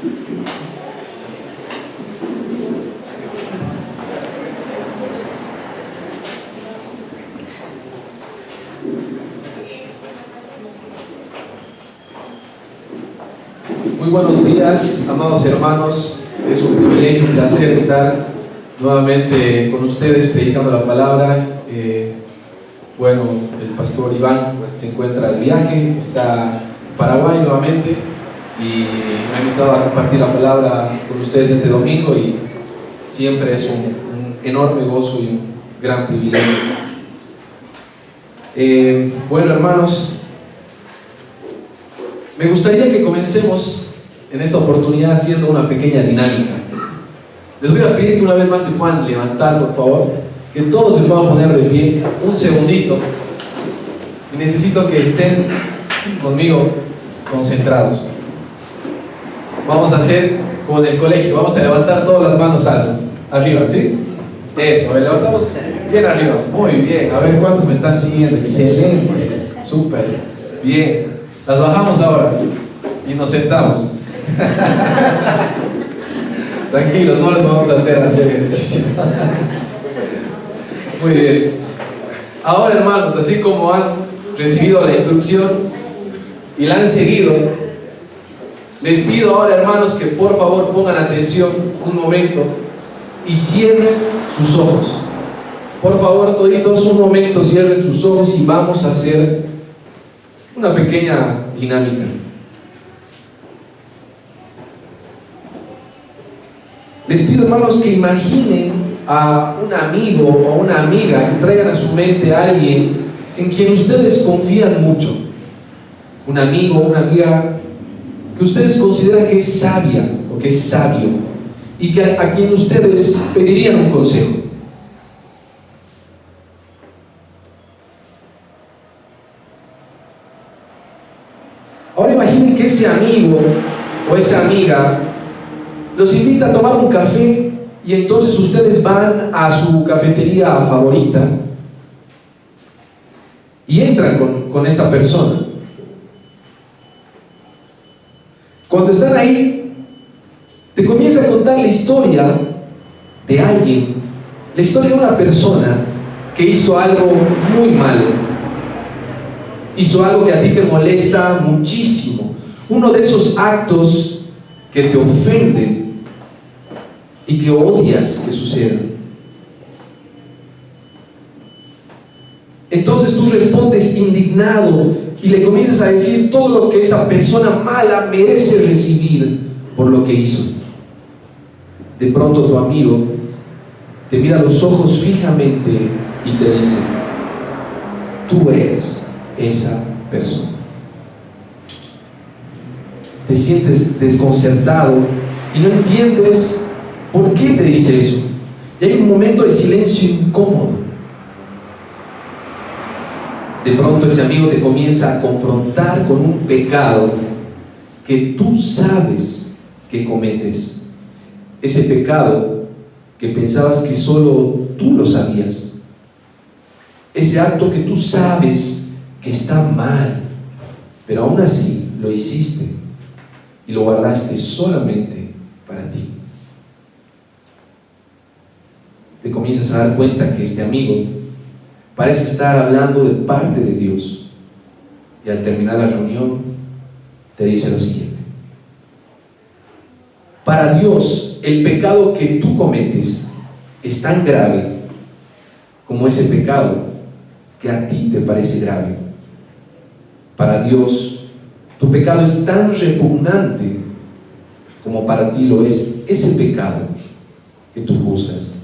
Muy buenos días, amados hermanos. Es un privilegio, un placer estar nuevamente con ustedes predicando la palabra. Bueno, el pastor Iván se encuentra de viaje, está en Paraguay nuevamente y me ha invitado a compartir la palabra con ustedes este domingo y siempre es un enorme gozo y un gran privilegio. Bueno, hermanos, me gustaría que comencemos en esta oportunidad haciendo una pequeña dinámica. Les voy a pedir que una vez más se puedan levantar, por favor, que todos se puedan poner de pie un segundito y necesito que estén conmigo concentrados. Vamos a hacer como en el colegio, vamos a levantar todas las manos altas, arriba, ¿sí? Eso, levantamos bien arriba, muy bien, a ver cuántos me están siguiendo, excelente, súper, bien, las bajamos ahora y nos sentamos. Tranquilos, no les vamos a hacer ejercicio. Muy bien. Ahora, hermanos, así como han recibido la instrucción y la han seguido, les pido ahora, hermanos, que por favor pongan atención un momento y cierren sus ojos. Por favor, toditos, un momento cierren sus ojos y vamos a hacer una pequeña dinámica. Les pido, hermanos, que imaginen a un amigo o una amiga, que traigan a su mente a alguien en quien ustedes confían mucho. Un amigo o una amiga que ustedes consideran que es sabia o que es sabio y que a quien ustedes pedirían un consejo. Ahora imaginen que ese amigo o esa amiga los invita a tomar un café y entonces ustedes van a su cafetería favorita y entran con esta persona. Cuando están ahí, te comienza a contar la historia de alguien, la historia de una persona que hizo algo muy malo, hizo algo que a ti te molesta muchísimo, uno de esos actos que te ofenden y que odias que sucedan. Entonces tú respondes indignado y le comienzas a decir todo lo que esa persona mala merece recibir por lo que hizo. De pronto tu amigo te mira a los ojos fijamente y te dice: tú eres esa persona. Te sientes desconcertado y no entiendes por qué te dice eso. Y hay un momento de silencio incómodo. De pronto ese amigo te comienza a confrontar con un pecado que tú sabes que cometes. Ese pecado que pensabas que solo tú lo sabías. Ese acto que tú sabes que está mal, pero aún así lo hiciste y lo guardaste solamente para ti. Te comienzas a dar cuenta que este amigo parece estar hablando de parte de Dios y al terminar la reunión te dice lo siguiente: para Dios el pecado que tú cometes es tan grave como ese pecado que a ti te parece grave. Para Dios tu pecado es tan repugnante como para ti lo es ese pecado que tú juzgas,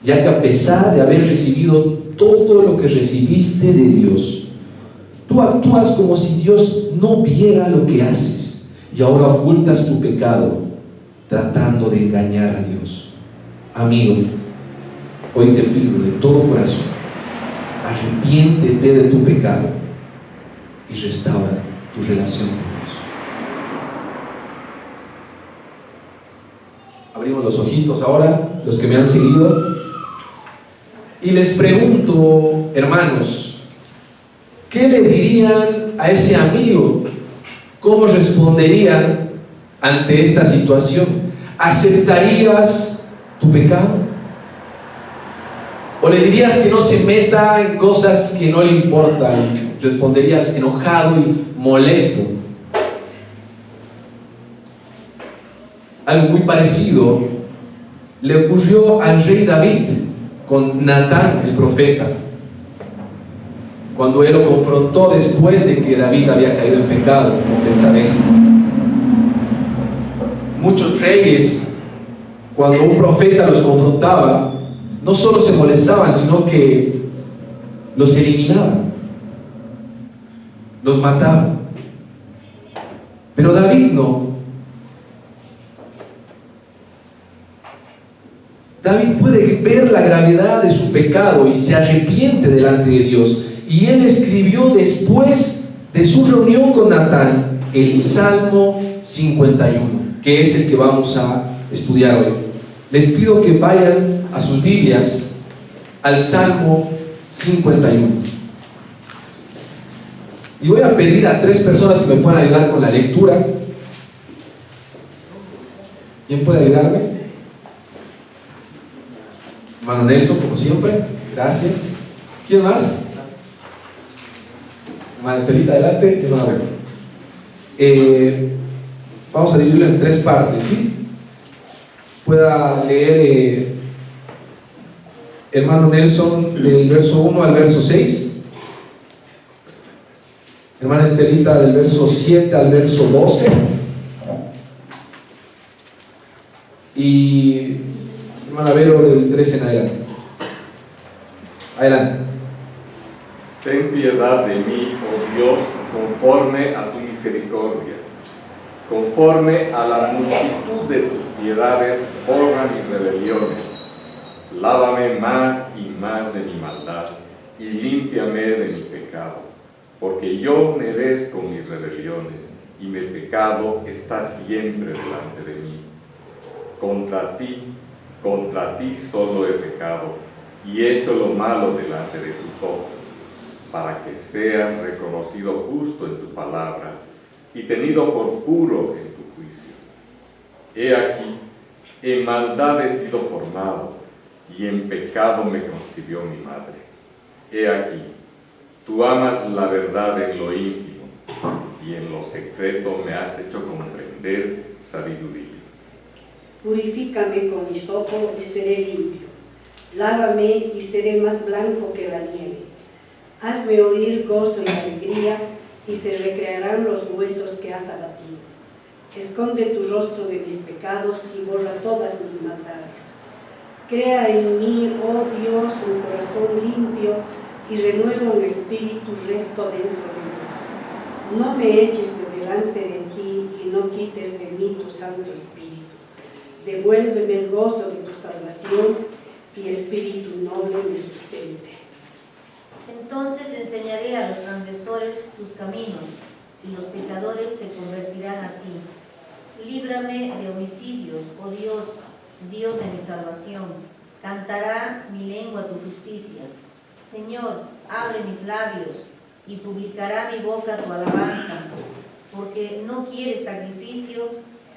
ya que a pesar de haber recibido todo lo que recibiste de Dios, tú actúas como si Dios no viera lo que haces y ahora ocultas tu pecado tratando de engañar a Dios. Amigo, hoy te pido de todo corazón, arrepiéntete de tu pecado y restaura tu relación con Dios. Abrimos los ojitos ahora, los que me han seguido. Y les pregunto, hermanos, ¿qué le dirían a ese amigo? ¿Cómo responderían ante esta situación? ¿Aceptarías tu pecado? ¿O le dirías que no se meta en cosas que no le importan? Responderías enojado y molesto. Algo muy parecido le ocurrió al rey David con Natán, el profeta, cuando él lo confrontó después de que David había caído en pecado con Betsabé. Muchos reyes, cuando un profeta los confrontaba, no solo se molestaban, sino que los eliminaban, los mataban. Pero David no. David puede ver la gravedad de su pecado y se arrepiente delante de Dios. Y él escribió después de su reunión con Natán el Salmo 51, que es el que vamos a estudiar hoy. Les pido que vayan a sus Biblias al Salmo 51. Y voy a pedir a 3 personas que me puedan ayudar con la lectura. ¿Quién puede ayudarme? Hermano Nelson, como siempre, gracias. ¿Quién más? Hermana Estelita, adelante. Yo no la veo. Vamos a dividirlo en 3 partes, ¿sí? Pueda leer hermano Nelson del verso 1 al verso 6. Hermana Estelita del verso 7 al verso 12. Y hermana Vero del 13 en adelante. Adelante. Ten piedad de mí, oh Dios, conforme a tu misericordia. Conforme a la multitud de tus piedades, borra mis rebeliones. Lávame más y más de mi maldad, y límpiame de mi pecado. Porque yo merezco mis rebeliones, y mi pecado está siempre delante de mí. Contra ti solo he pecado, y he hecho lo malo delante de tus ojos, para que seas reconocido justo en tu palabra, y tenido por puro en tu juicio. He aquí, en maldad he sido formado, y en pecado me concibió mi madre. He aquí, tú amas la verdad en lo íntimo, y en lo secreto me has hecho comprender sabiduría. Purifícame con hisopo y seré limpio. Lávame y seré más blanco que la nieve. Hazme oír gozo y alegría, y se recrearán los huesos que has abatido. Esconde tu rostro de mis pecados y borra todas mis maldades. Crea en mí, oh Dios, un corazón limpio y renueva un espíritu recto dentro de mí. No me eches de delante de ti y no quites de mí tu Santo Espíritu. Devuélveme el gozo de tu salvación y espíritu noble me sustente. Entonces enseñaré a los transgresores tus caminos, y los pecadores se convertirán a ti. Líbrame de homicidios, oh Dios, Dios de mi salvación. Cantará mi lengua tu justicia. Señor, abre mis labios, y publicará mi boca tu alabanza. Porque no quieres sacrificio,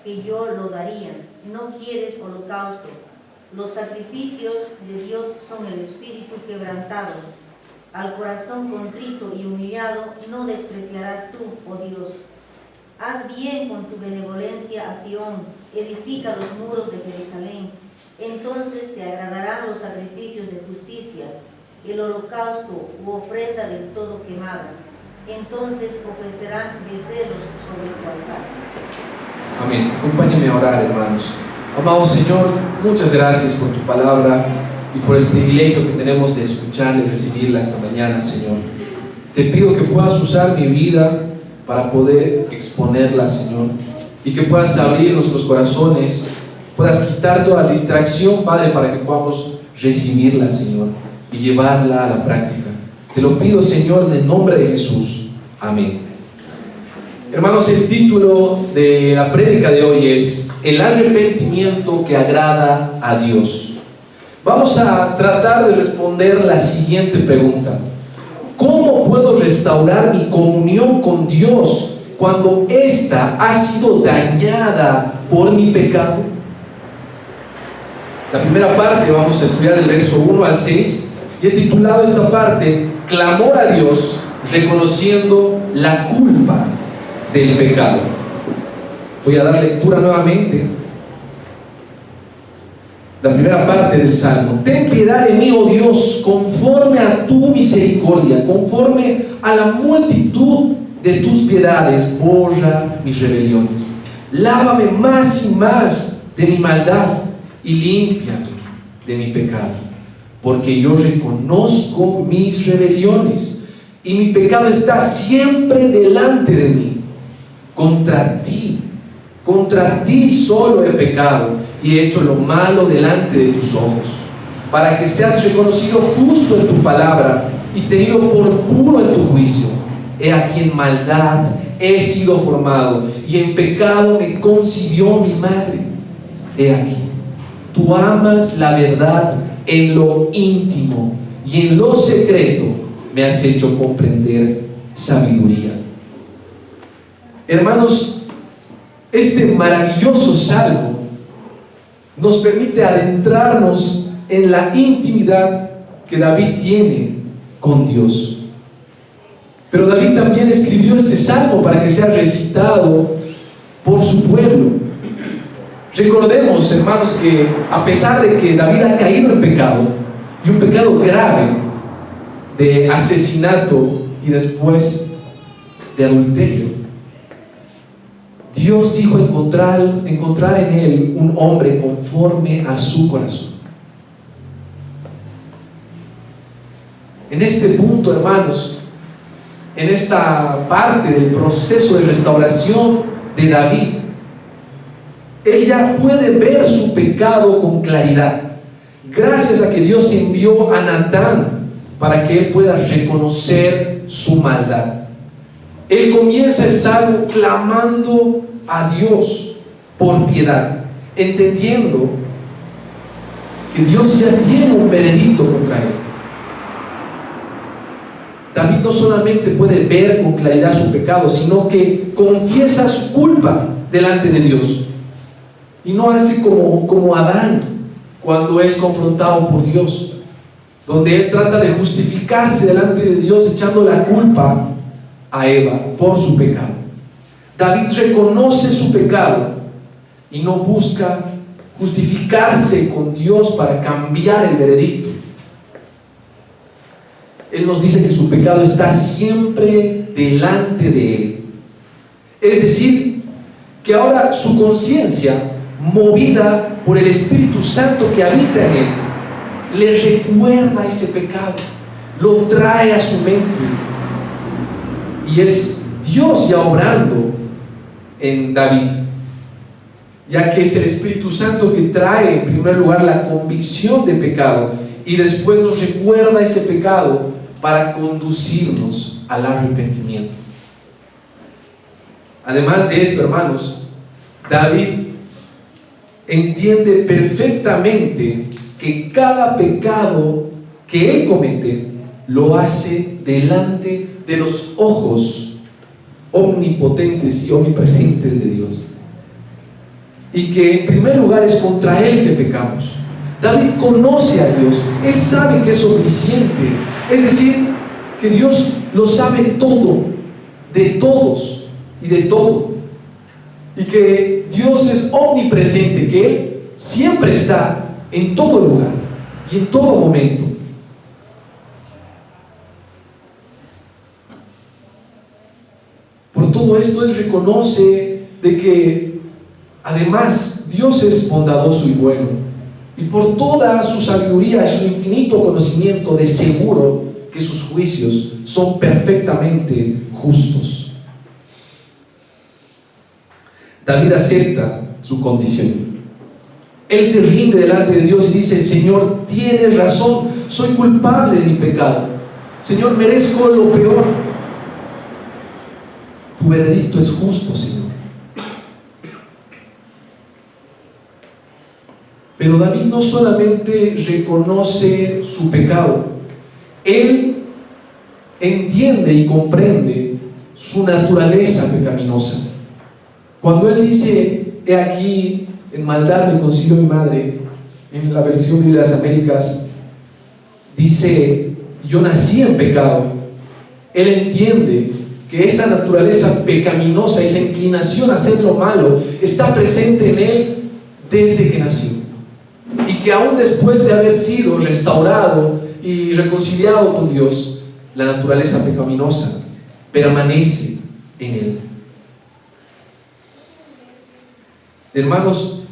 que yo lo daría. No quieres holocausto. Los sacrificios de Dios son el espíritu quebrantado. Al corazón contrito y humillado no despreciarás tú, oh Dios. Haz bien con tu benevolencia a Sión, edifica los muros de Jerusalén. Entonces te agradarán los sacrificios de justicia, el holocausto u ofrenda del todo quemada. Entonces ofrecerán becerros sobre tu altar. Amén. Acompáñenme a orar, hermanos. Amado Señor, muchas gracias por tu palabra y por el privilegio que tenemos de escucharla y recibirla esta mañana, Señor. Te pido que puedas usar mi vida para poder exponerla, Señor, y que puedas abrir nuestros corazones, puedas quitar toda distracción, Padre, para que podamos recibirla, Señor, y llevarla a la práctica. Te lo pido, Señor, en el nombre de Jesús. Amén. Hermanos, el título de la prédica de hoy es El arrepentimiento que agrada a Dios. Vamos a tratar de responder la siguiente pregunta: ¿cómo puedo restaurar mi comunión con Dios cuando ésta ha sido dañada por mi pecado? La primera parte vamos a estudiar del verso 1 al 6 y he titulado esta parte Clamor a Dios reconociendo la culpa del pecado. Voy a dar lectura nuevamente. La primera parte del Salmo. Ten piedad de mí, oh Dios, conforme a tu misericordia, conforme a la multitud de tus piedades, borra mis rebeliones. Lávame más y más de mi maldad y límpiame de mi pecado, porque yo reconozco mis rebeliones y mi pecado está siempre delante de mí. Contra ti solo he pecado y he hecho lo malo delante de tus ojos, para que seas reconocido justo en tu palabra y tenido por puro en tu juicio. He aquí en maldad he sido formado y en pecado me concibió mi madre. He aquí, tú amas la verdad en lo íntimo y en lo secreto me has hecho comprender sabiduría. Hermanos, este maravilloso salmo nos permite adentrarnos en la intimidad que David tiene con Dios. Pero David también escribió este salmo para que sea recitado por su pueblo. Recordemos, hermanos, que a pesar de que David ha caído en pecado, y un pecado grave de asesinato y después de adulterio, Dios dijo encontrar en él un hombre conforme a su corazón. En este punto, hermanos, en esta parte del proceso de restauración de David, él ya puede ver su pecado con claridad, gracias a que Dios envió a Natán para que él pueda reconocer su maldad. Él comienza el salmo clamando a Dios por piedad, entendiendo que Dios ya tiene un veredicto contra él. David no solamente puede ver con claridad su pecado, sino que confiesa su culpa delante de Dios. Y no hace como Adán cuando es confrontado por Dios, donde él trata de justificarse delante de Dios echando la culpa a Eva por su pecado. David reconoce su pecado y no busca justificarse con Dios para cambiar el veredicto. Él nos dice que su pecado está siempre delante de él. Es decir, que ahora su conciencia, movida por el Espíritu Santo que habita en él, le recuerda ese pecado, lo trae a su mente. Y es Dios ya obrando en David, ya que es el Espíritu Santo que trae en primer lugar la convicción de pecado y después nos recuerda ese pecado para conducirnos al arrepentimiento. Además de esto, hermanos, David entiende perfectamente que cada pecado que él comete lo hace delante de los ojos omnipotentes y omnipresentes de Dios, y que en primer lugar es contra él que pecamos. David conoce a Dios, él sabe que es omnisciente, es decir, que Dios lo sabe todo, de todos y de todo, y que Dios es omnipresente, que Él siempre está en todo lugar y en todo momento. Por todo esto él reconoce de que además Dios es bondadoso y bueno, y por toda su sabiduría y su infinito conocimiento, de seguro que sus juicios son perfectamente justos. David acepta su condición. Él se rinde delante de Dios y dice: Señor, tienes razón, soy culpable de mi pecado. Señor, merezco lo peor. Tu veredicto es justo, Señor. Pero David no solamente reconoce su pecado, él entiende y comprende su naturaleza pecaminosa. Cuando Él dice, he aquí, en maldad me concibió mi madre, en la versión de las Américas, dice, yo nací en pecado. Él entiende que esa naturaleza pecaminosa, esa inclinación a hacer lo malo, está presente en Él desde que nació. Y que aún después de haber sido restaurado y reconciliado con Dios, la naturaleza pecaminosa permanece en Él. Hermanos,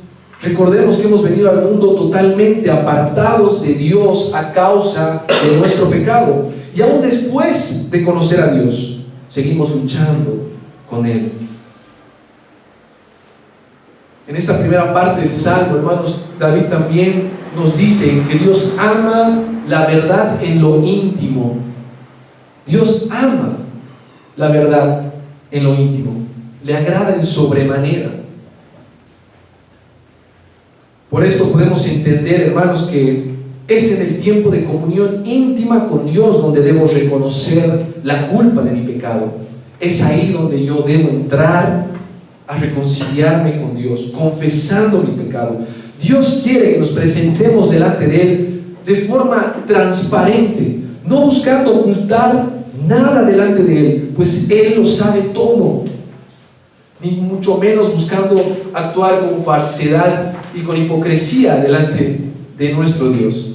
recordemos que hemos venido al mundo totalmente apartados de Dios a causa de nuestro pecado. Y aún después de conocer a Dios, seguimos luchando con Él. En esta primera parte del Salmo, hermanos, David también nos dice que Dios ama la verdad en lo íntimo. Dios ama la verdad en lo íntimo. Le agrada en sobremanera. Por esto podemos entender, hermanos, que es en el tiempo de comunión íntima con Dios donde debo reconocer la culpa de mi pecado. Es ahí donde yo debo entrar a reconciliarme con Dios, confesando mi pecado. Dios quiere que nos presentemos delante de Él de forma transparente, no buscando ocultar nada delante de Él, pues Él lo sabe todo, ni mucho menos buscando actuar con falsedad y con hipocresía delante de nuestro Dios.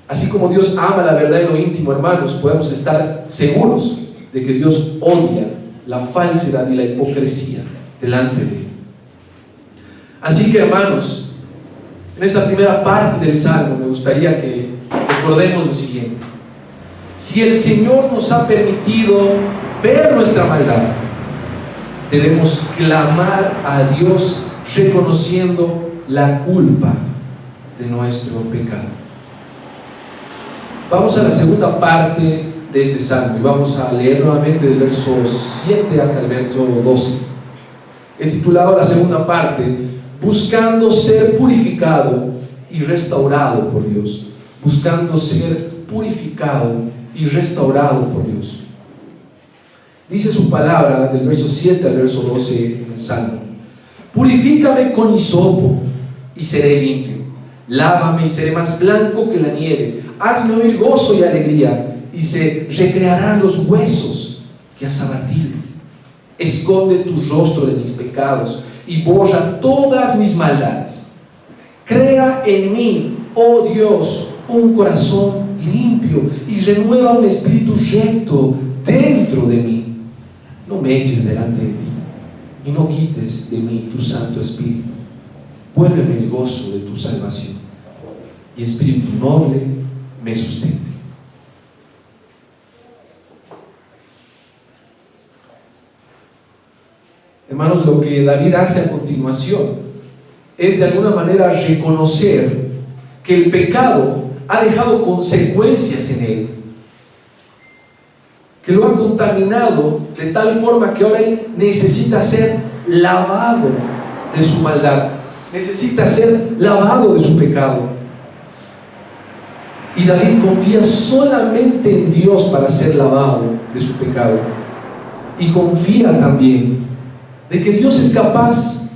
Así como Dios ama la verdad en lo íntimo, hermanos, podemos estar seguros de que Dios odia la falsedad y la hipocresía delante de Él. Así que, hermanos, en esta primera parte del Salmo me gustaría que recordemos lo siguiente. Si el Señor nos ha permitido ver nuestra maldad, debemos clamar a Dios reconociendo la culpa de nuestro pecado. Vamos a la segunda parte de este salmo y vamos a leer nuevamente del verso 7 hasta el verso 12. He titulado la segunda parte, buscando ser purificado y restaurado por Dios. Buscando ser purificado y restaurado por Dios. Dice su palabra del verso 7 al verso 12 en el salmo: purifícame con hisopo y seré limpio. Lávame y seré más blanco que la nieve. Hazme oír gozo y alegría, y se recrearán los huesos que has abatido. Esconde tu rostro de mis pecados y borra todas mis maldades. Crea en mí, oh Dios, un corazón limpio y renueva un espíritu recto dentro de mí. No me eches delante de ti y no quites de mí tu Santo Espíritu. Vuélveme el gozo de tu salvación y espíritu noble me sustente. Hermanos, lo que David hace a continuación es de alguna manera reconocer que el pecado ha dejado consecuencias en él, que lo ha contaminado de tal forma que ahora él necesita ser lavado de su maldad, necesita ser lavado de su pecado. Y David confía solamente en Dios para ser lavado de su pecado, y confía también de que Dios es capaz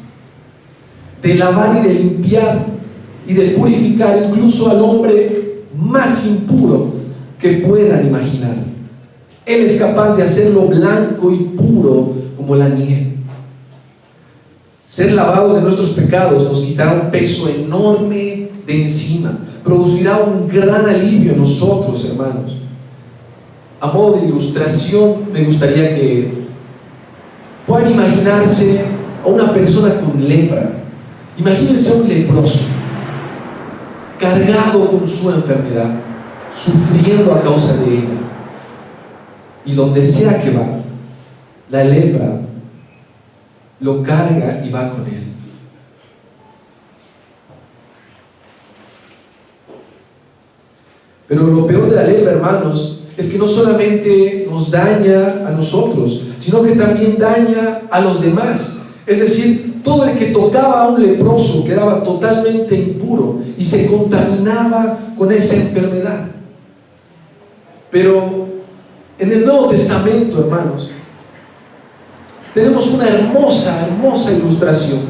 de lavar y de limpiar y de purificar incluso al hombre más impuro que puedan imaginar. Él es capaz de hacerlo blanco y puro como la nieve. Ser lavados de nuestros pecados nos quitará un peso enorme de encima, producirá un gran alivio en nosotros, hermanos. A modo de ilustración, me gustaría que puedan imaginarse a una persona con lepra. Imagínense a un leproso cargado con su enfermedad, sufriendo a causa de ella, y donde sea que va, la lepra lo carga y va con él. Pero lo peor de la lepra, hermanos, es que no solamente nos daña a nosotros, sino que también daña a los demás. Es decir, todo el que tocaba a un leproso quedaba totalmente impuro y se contaminaba con esa enfermedad. Pero en el Nuevo Testamento, hermanos, tenemos una hermosa ilustración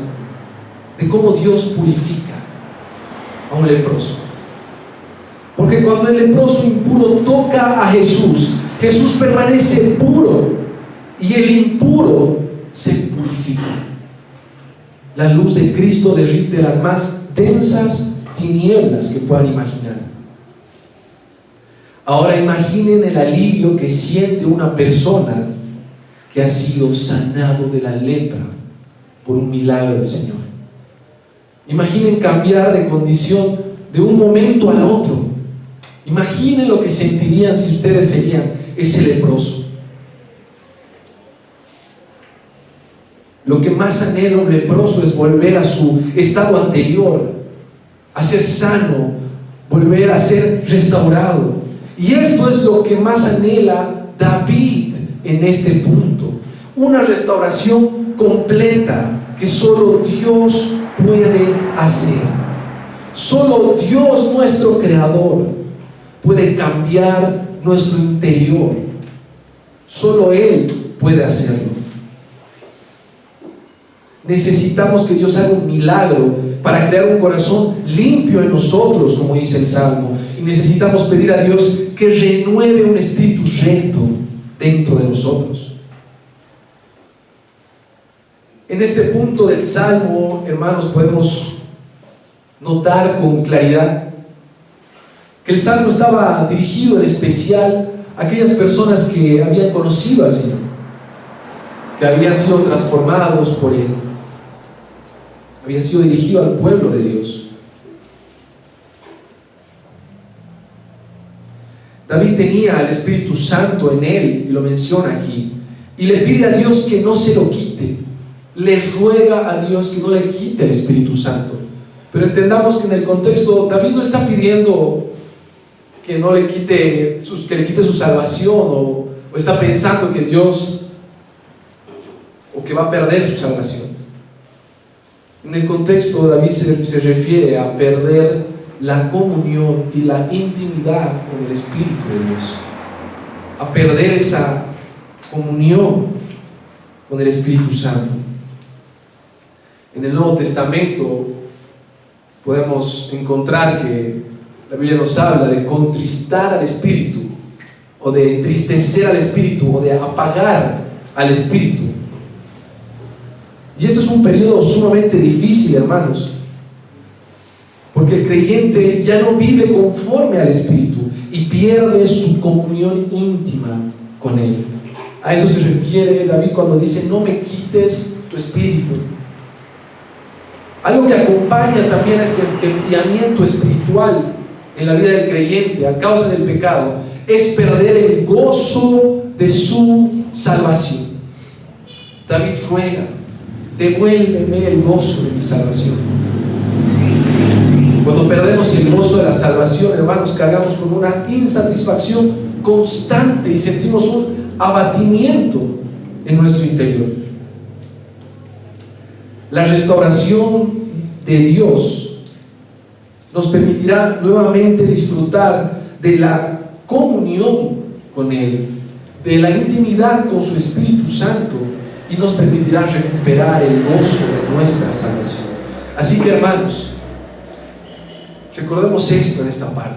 de cómo Dios purifica a un leproso. Porque cuando el leproso impuro toca a Jesús, Jesús permanece puro y el impuro se purifica. La luz de Cristo derrite las más densas tinieblas que puedan imaginar. Ahora imaginen el alivio que siente una persona que ha sido sanado de la lepra por un milagro del Señor. Imaginen cambiar de condición de un momento al otro. Imaginen lo que sentirían si ustedes serían ese leproso. Lo que más anhela un leproso es volver a su estado anterior, a ser sano, volver a ser restaurado. Y esto es lo que más anhela David en este punto. Una restauración completa que solo Dios puede hacer. Solo Dios, nuestro Creador, puede cambiar nuestro interior. Solo Él puede hacerlo. Necesitamos que Dios haga un milagro para crear un corazón limpio en nosotros, como dice el Salmo. Y necesitamos pedir a Dios que renueve un espíritu recto dentro de nosotros. En este punto del Salmo, hermanos, podemos notar con claridad que el Salmo estaba dirigido en especial a aquellas personas que habían conocido al Señor, que habían sido transformados por Él. Había sido dirigido al pueblo de Dios. David tenía al Espíritu Santo en él, y lo menciona aquí, y le pide a Dios que no se lo quite. Le ruega a Dios que no le quite el Espíritu Santo. Pero entendamos que en el contexto, David no está pidiendo que no le quite su salvación, o está pensando que Dios, o que va a perder su salvación. En el contexto, David se refiere a perder la comunión y la intimidad con el Espíritu de Dios, a perder esa comunión con el Espíritu Santo. En el Nuevo Testamento podemos encontrar que la Biblia nos habla de contristar al Espíritu, o de entristecer al Espíritu, o de apagar al Espíritu. Y este es un periodo sumamente difícil, hermanos, porque el creyente ya no vive conforme al Espíritu y pierde su comunión íntima con Él. A eso se refiere David cuando dice: no me quites tu Espíritu. Algo que acompaña también a este enfriamiento espiritual en la vida del creyente a causa del pecado es perder el gozo de su salvación. David ruega: devuélveme el gozo de mi salvación. Cuando perdemos el gozo de la salvación, hermanos, cargamos con una insatisfacción constante y sentimos un abatimiento en nuestro interior. La restauración de Dios nos permitirá nuevamente disfrutar de la comunión con Él, de la intimidad con su Espíritu Santo, y nos permitirá recuperar el gozo de nuestra salvación. Así que, hermanos, recordemos esto en esta parte.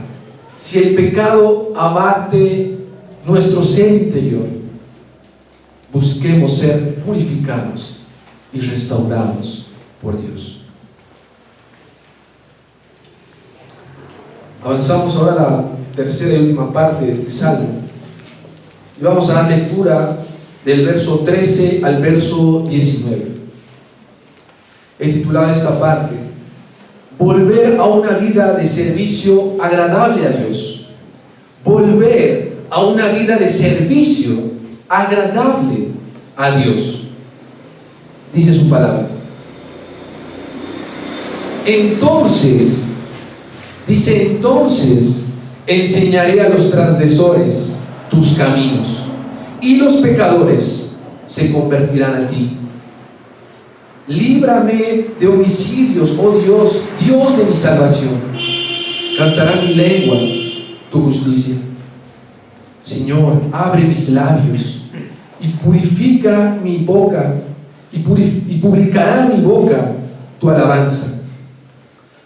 Si el pecado abate nuestro ser interior, busquemos ser purificados y restaurados por Dios. Avanzamos ahora a la tercera y última parte de este salmo y vamos a dar lectura del verso 13 al verso 19. He titulado esta parte: volver a una vida de servicio agradable a Dios. Volver a una vida de servicio agradable a Dios. Dice su palabra. Entonces enseñaré a los transgresores tus caminos, y los pecadores se convertirán a ti. Líbrame de homicidios, oh Dios, Dios de mi salvación. Cantará mi lengua tu justicia. Señor, abre mis labios, y purifica mi boca, y publicará mi boca tu alabanza.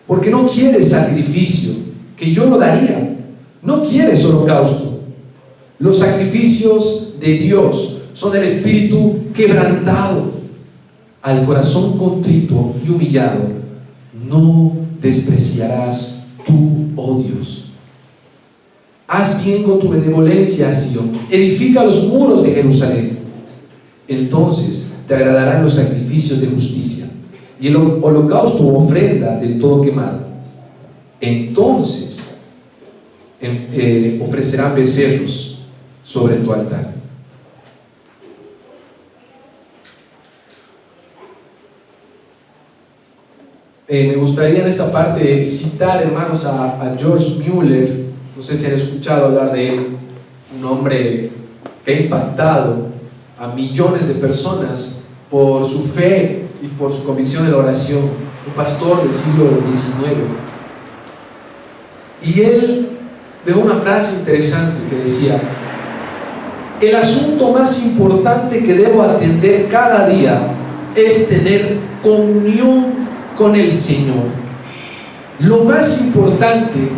Porque no quieres sacrificio, que yo lo daría. No quieres holocausto. Los sacrificios de Dios son el espíritu quebrantado. Al corazón contrito y humillado no despreciarás tú, oh Dios. Haz bien con tu benevolencia a Sion, edifica los muros de Jerusalén. Entonces te agradarán los sacrificios de justicia y el holocausto o ofrenda del todo quemado. Entonces ofrecerán becerros sobre tu altar. Me gustaría en esta parte citar, hermanos, a George Mueller. No sé si han escuchado hablar de él, un hombre que ha impactado a millones de personas por su fe y por su convicción en la oración, un pastor del siglo XIX. Y él dejó una frase interesante que decía: el asunto más importante que debo atender cada día es tener comunión con el Señor. Lo más importante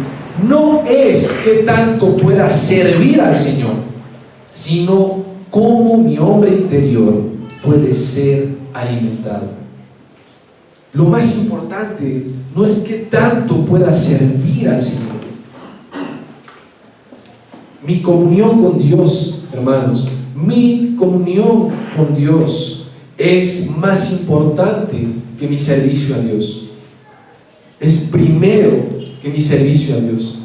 no es qué tanto pueda servir al Señor, sino cómo mi hombre interior puede ser alimentado. Lo más importante no es qué tanto pueda servir al Señor. Mi comunión con Dios, hermanos, mi comunión con Dios es más importante que mi servicio a Dios. Es primero que mi servicio a Dios.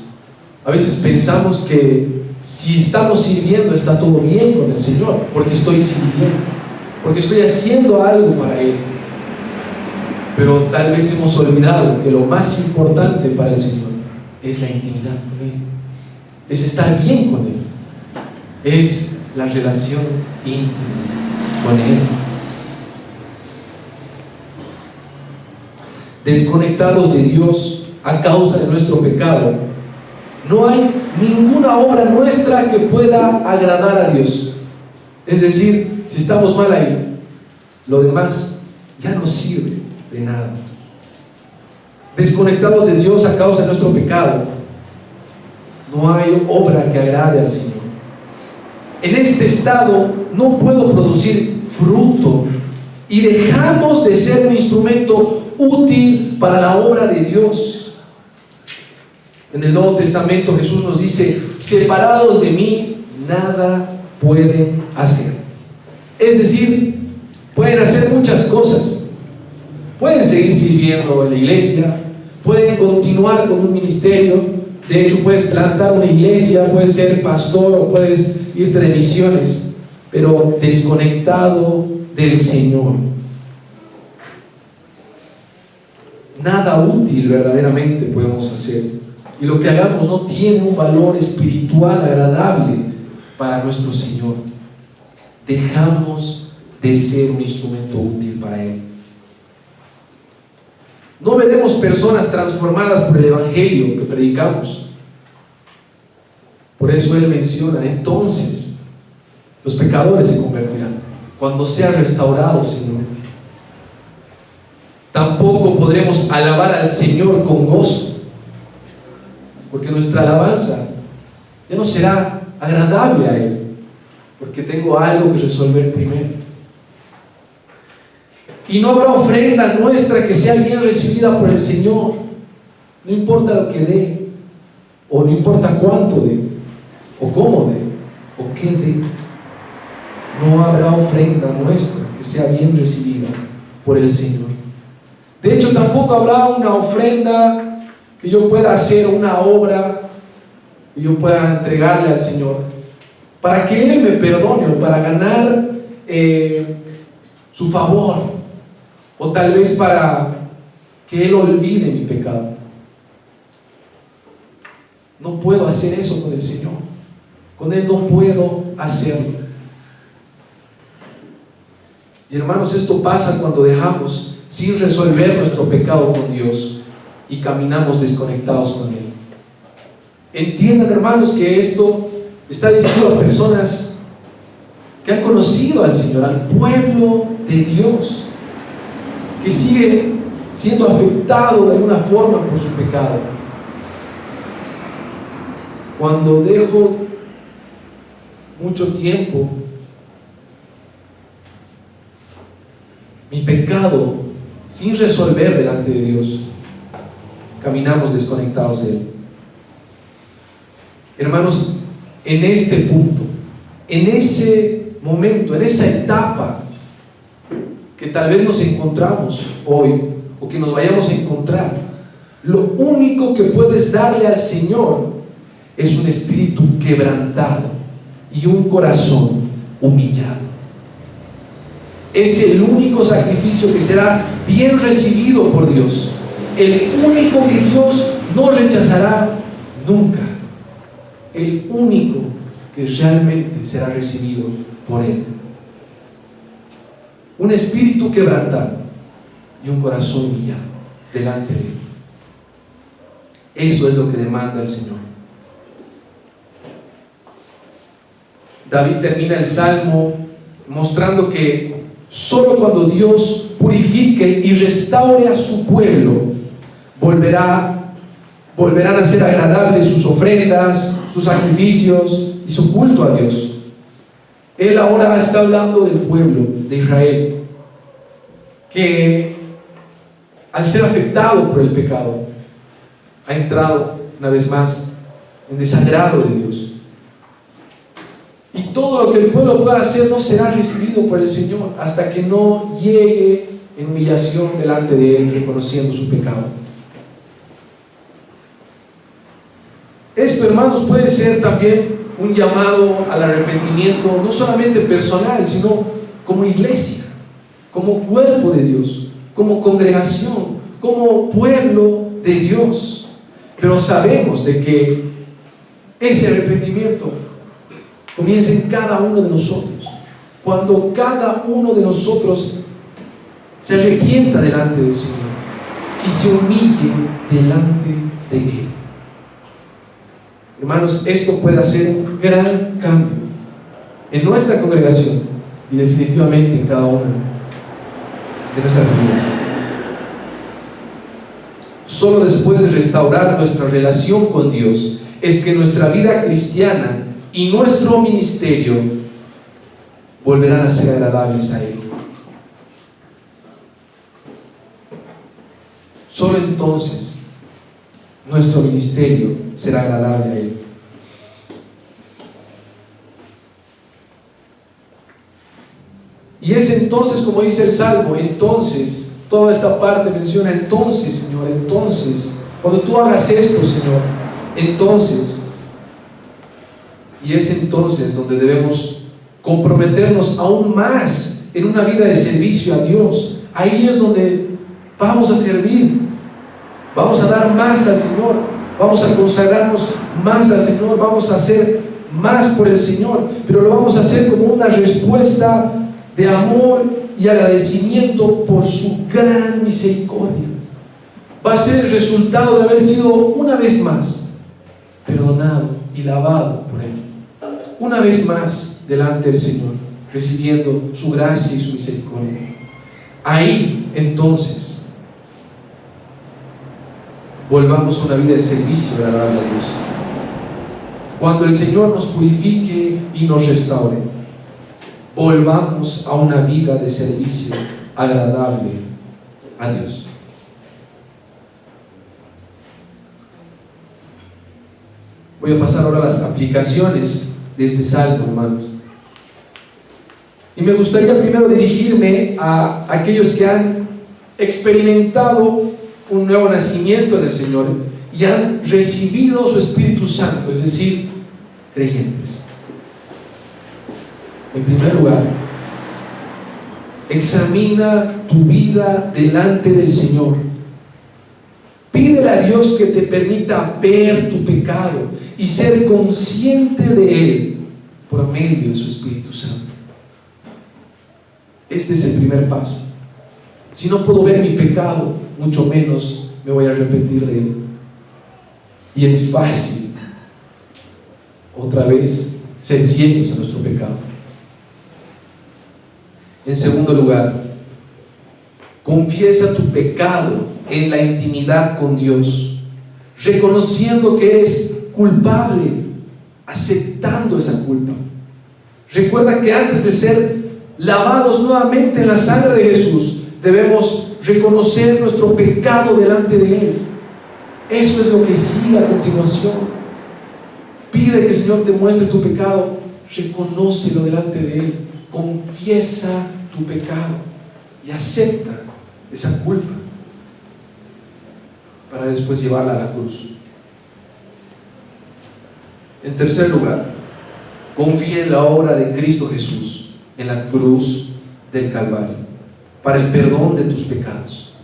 A veces pensamos que si estamos sirviendo está todo bien con el Señor, porque estoy sirviendo, porque estoy haciendo algo para Él. Pero tal vez hemos olvidado que lo más importante para el Señor es la intimidad con Él, es estar bien con Él, es la relación íntima con Él. Desconectados de Dios a causa de nuestro pecado, no hay ninguna obra nuestra que pueda agradar a Dios. Es decir, si estamos mal ahí, lo demás ya no sirve de nada. Desconectados de Dios a causa de nuestro pecado, no hay obra que agrade al Señor. En este estado no puedo producir fruto y dejamos de ser un instrumento útil para la obra de Dios. En el Nuevo Testamento Jesús nos dice: separados de mí nada pueden hacer. Es decir, pueden hacer muchas cosas. Pueden seguir sirviendo en la iglesia, pueden continuar con un ministerio. De hecho, puedes plantar una iglesia, puedes ser pastor o puedes irte de misiones, pero desconectado del Señor, nada útil verdaderamente podemos hacer. Y lo que hagamos no tiene un valor espiritual agradable para nuestro Señor. Dejamos de ser un instrumento útil para Él. No veremos personas transformadas por el Evangelio que predicamos. Por eso Él menciona: entonces los pecadores se convertirán cuando sea restaurado, Señor. Tampoco podremos alabar al Señor con gozo, porque nuestra alabanza ya no será agradable a Él, porque tengo algo que resolver primero. Y no habrá ofrenda nuestra que sea bien recibida por el Señor, no importa lo que dé, o no importa cuánto dé, o cómo dé, o qué dé. No habrá ofrenda nuestra que sea bien recibida por el Señor. De hecho, tampoco habrá una ofrenda que yo pueda hacer, una obra que yo pueda entregarle al Señor para que Él me perdone o para ganar su favor, o tal vez para que Él olvide mi pecado. No puedo hacer eso con el Señor. Con Él no puedo hacerlo. Y hermanos, esto pasa cuando dejamos sin resolver nuestro pecado con Dios y caminamos desconectados con Él. Entiendan, hermanos, que esto está dirigido a personas que ha conocido al Señor, al pueblo de Dios, que sigue siendo afectado de alguna forma por su pecado. Cuando dejo mucho tiempo mi pecado sin resolver delante de Dios, caminamos desconectados de Él. Hermanos, en este punto, en ese momento, en esa etapa que tal vez nos encontramos hoy o que nos vayamos a encontrar, lo único que puedes darle al Señor es un espíritu quebrantado y un corazón humillado. Es el único sacrificio que será bien recibido por Dios, el único que Dios no rechazará nunca, el único que realmente será recibido por Él. Un espíritu quebrantado y un corazón humillado delante de Él. Eso es lo que demanda el Señor. David termina el Salmo mostrando que solo cuando Dios purifique y restaure a su pueblo, volverán a ser agradables sus ofrendas, sus sacrificios y su culto a Dios. Él ahora está hablando del pueblo de Israel, que al ser afectado por el pecado, ha entrado una vez más en desagrado de Dios. Y todo lo que el pueblo pueda hacer no será recibido por el Señor hasta que no llegue en humillación delante de Él, reconociendo su pecado. Esto, hermanos, puede ser también un llamado al arrepentimiento, no solamente personal, sino como iglesia, como cuerpo de Dios, como congregación, como pueblo de Dios. Pero sabemos de que ese arrepentimiento comienza en cada uno de nosotros. Cuando cada uno de nosotros se arrepienta delante del Señor y se humille delante de Él. Hermanos, esto puede hacer un gran cambio en nuestra congregación y definitivamente en cada una de nuestras vidas. Solo después de restaurar nuestra relación con Dios es que nuestra vida cristiana y nuestro ministerio volverán a ser agradables a Él. Solo entonces nuestro ministerio será agradable a Él. Y es entonces, como dice el Salmo, entonces, toda esta parte menciona entonces, Señor, entonces, cuando tú hagas esto, Señor, entonces. Y es entonces donde debemos comprometernos aún más en una vida de servicio a Dios. Ahí es donde vamos a servir, vamos a dar más al Señor, vamos a consagrarnos más al Señor, vamos a hacer más por el Señor, pero lo vamos a hacer como una respuesta de amor y agradecimiento por su gran misericordia. Va a ser el resultado de haber sido una vez más perdonado y lavado por Él, una vez más delante del Señor, recibiendo su gracia y su misericordia. Ahí entonces volvamos a una vida de servicio agradable a Dios. Cuando el Señor nos purifique y nos restaure, volvamos a una vida de servicio agradable a Dios. Voy a pasar ahora a las aplicaciones de este salmo, hermanos. Y me gustaría primero dirigirme a aquellos que han experimentado un nuevo nacimiento en el Señor y han recibido su Espíritu Santo, es decir, creyentes. En primer lugar, examina tu vida delante del Señor. Pídele a Dios que te permita ver tu pecado y ser consciente de Él por medio de su Espíritu Santo. Este es el primer paso. Si no puedo ver mi pecado, mucho menos me voy a arrepentir de él. Y es fácil, otra vez, ser ciegos a nuestro pecado. En segundo lugar, confiesa tu pecado en la intimidad con Dios, reconociendo que eres culpable, aceptando esa culpa. Recuerda que antes de ser lavados nuevamente en la sangre de Jesús, debemos reconocer nuestro pecado delante de Él. Eso es lo que sigue a continuación. Pide que el Señor te muestre tu pecado, reconócelo delante de Él, confiesa tu pecado y acepta esa culpa para después llevarla a la cruz. En tercer lugar, confía en la obra de Cristo Jesús en la cruz del Calvario para el perdón de tus pecados.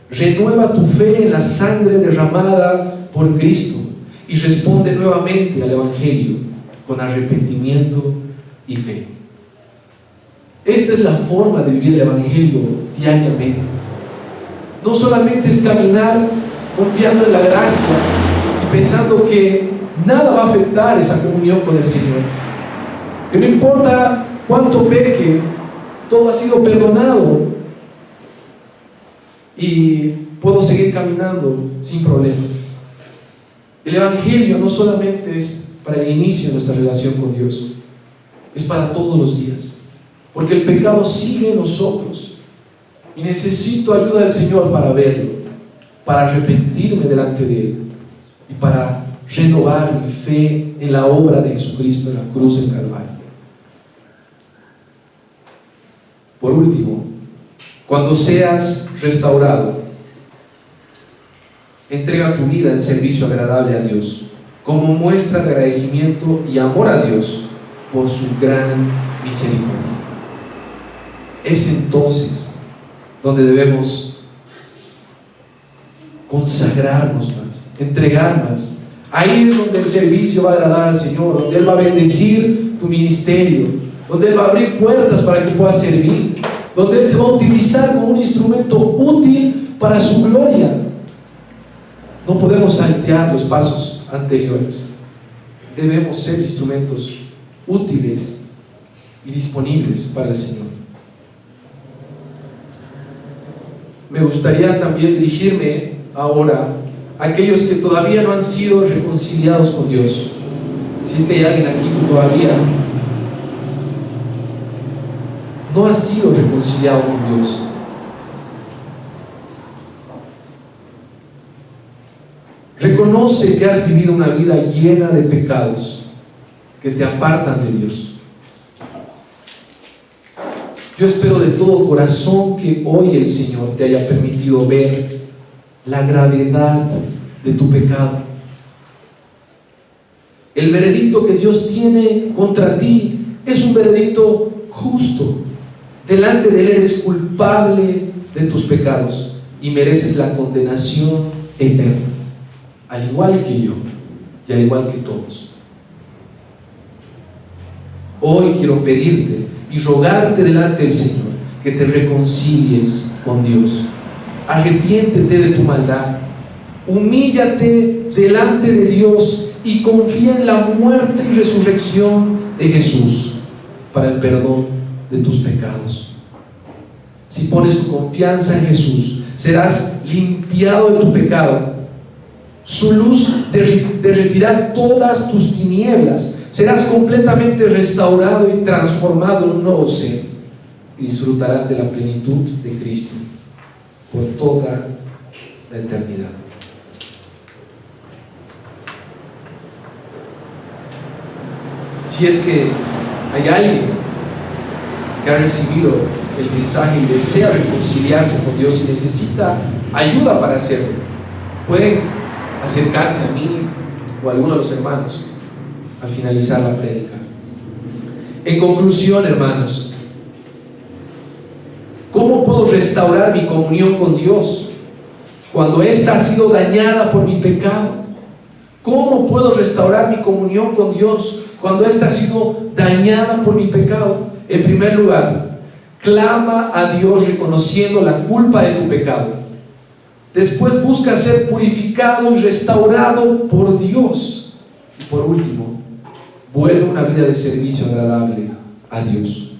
Renueva tu fe en la sangre derramada por Cristo y responde nuevamente al Evangelio con arrepentimiento y fe. Esta es la forma de vivir el Evangelio diariamente. No solamente es caminar confiando en la gracia y pensando que nada va a afectar esa comunión con el Señor, que no importa cuánto peque, todo ha sido perdonado y puedo seguir caminando sin problema. El Evangelio no solamente es para el inicio de nuestra relación con Dios, es para todos los días, porque el pecado sigue en nosotros y necesito ayuda del Señor para verlo, para arrepentirme delante de Él y para renovar mi fe en la obra de Jesucristo en la cruz del Calvario. Por último, cuando seas restaurado, entrega tu vida en servicio agradable a Dios, como muestra de agradecimiento y amor a Dios por su gran misericordia. Es entonces donde debemos consagrarnos más, entregar más. Ahí es donde el servicio va a agradar al Señor, donde Él va a bendecir tu ministerio, donde Él va a abrir puertas para que puedas servir, donde Él te va a utilizar como un instrumento útil para su gloria. No podemos saltear los pasos anteriores. Debemos ser instrumentos útiles y disponibles para el Señor. Me gustaría también dirigirme ahora a aquellos que todavía no han sido reconciliados con Dios. Si es que hay alguien aquí que todavía no ha sido reconciliado con Dios, reconoce que has vivido una vida llena de pecados que te apartan de Dios. Yo espero de todo corazón que hoy el Señor te haya permitido ver la gravedad de tu pecado. El veredicto que Dios tiene contra ti es un veredicto justo. Delante de Él eres culpable de tus pecados y mereces la condenación eterna, al igual que yo y al igual que todos. Hoy quiero pedirte y rogarte delante del Señor que te reconcilies con Dios. Arrepiéntete de tu maldad, humíllate delante de Dios y confía en la muerte y resurrección de Jesús para el perdón de tus pecados. Si pones tu confianza en Jesús, serás limpiado de tu pecado. Su luz de retirar todas tus tinieblas. Serás completamente restaurado y transformado en un nuevo ser y disfrutarás de la plenitud de Cristo por toda la eternidad. Si es que hay alguien que ha recibido el mensaje y desea reconciliarse con Dios y necesita ayuda para hacerlo, pueden acercarse a mí o a alguno de los hermanos al finalizar la prédica. En conclusión, hermanos, ¿cómo puedo restaurar mi comunión con Dios cuando ésta ha sido dañada por mi pecado? ¿Cómo puedo restaurar mi comunión con Dios cuando ésta ha sido dañada por mi pecado? En primer lugar, clama a Dios reconociendo la culpa de tu pecado. Después busca ser purificado y restaurado por Dios. Y por último, vuelve una vida de servicio agradable a Dios.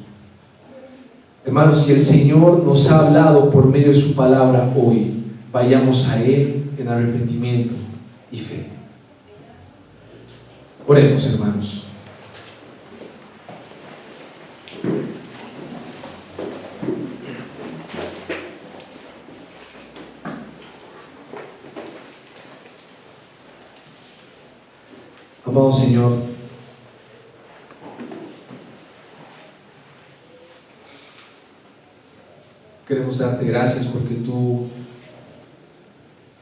Hermanos, si el Señor nos ha hablado por medio de su palabra hoy, vayamos a Él en arrepentimiento y fe. Oremos, hermanos. Amado Señor, queremos darte gracias porque tú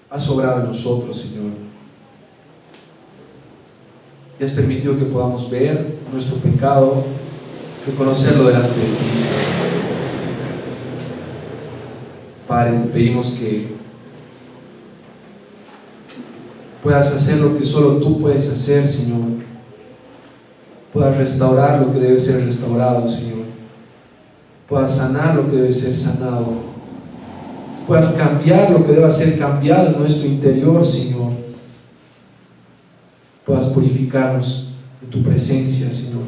has obrado en nosotros, Señor, y has permitido que podamos ver nuestro pecado, reconocerlo delante de ti, Señor. Padre, te pedimos que puedas hacer lo que solo tú puedes hacer, Señor. Puedas restaurar lo que debe ser restaurado, Señor. Puedas sanar lo que debe ser sanado. Puedas cambiar lo que deba ser cambiado en nuestro interior, Señor. Puedas purificarnos en tu presencia, Señor.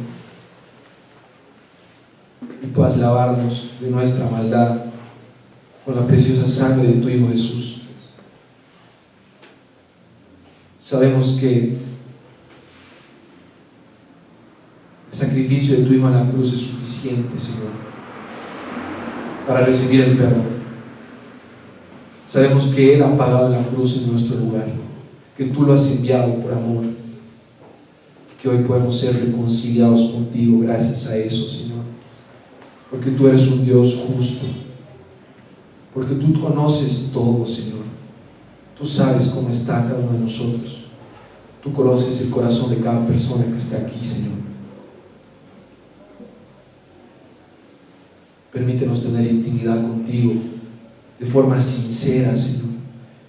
Y puedas lavarnos de nuestra maldad con la preciosa sangre de tu Hijo Jesús. Sabemos que el sacrificio de tu Hijo en la cruz es suficiente, Señor, para recibir el perdón. Sabemos que Él ha pagado en la cruz en nuestro lugar, que tú lo has enviado por amor, que hoy podemos ser reconciliados contigo gracias a eso, Señor, porque tú eres un Dios justo, porque tú conoces todo, Señor. Tú sabes cómo está cada uno de nosotros. Tú conoces el corazón de cada persona que está aquí, Señor. Permítenos tener intimidad contigo de forma sincera, Señor.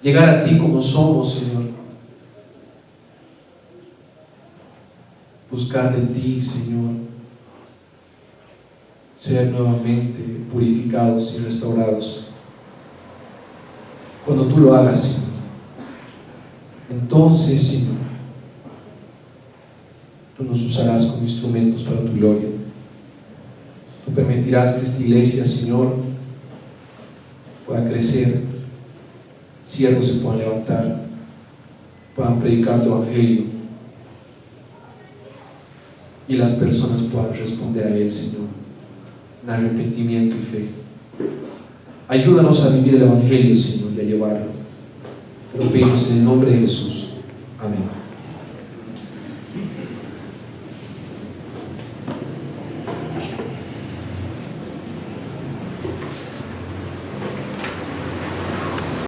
Llegar a ti como somos, Señor. Buscar de ti, Señor. Ser nuevamente purificados y restaurados. Cuando tú lo hagas, Señor, entonces, Señor, tú nos usarás como instrumentos para tu gloria. Tú permitirás que esta iglesia, Señor, pueda crecer, siervos se puedan levantar, puedan predicar tu evangelio y las personas puedan responder a él, Señor, en arrepentimiento y fe. Ayúdanos a vivir el evangelio, Señor, y a llevarlo. Te lo pedimos en el nombre de Jesús. Amén.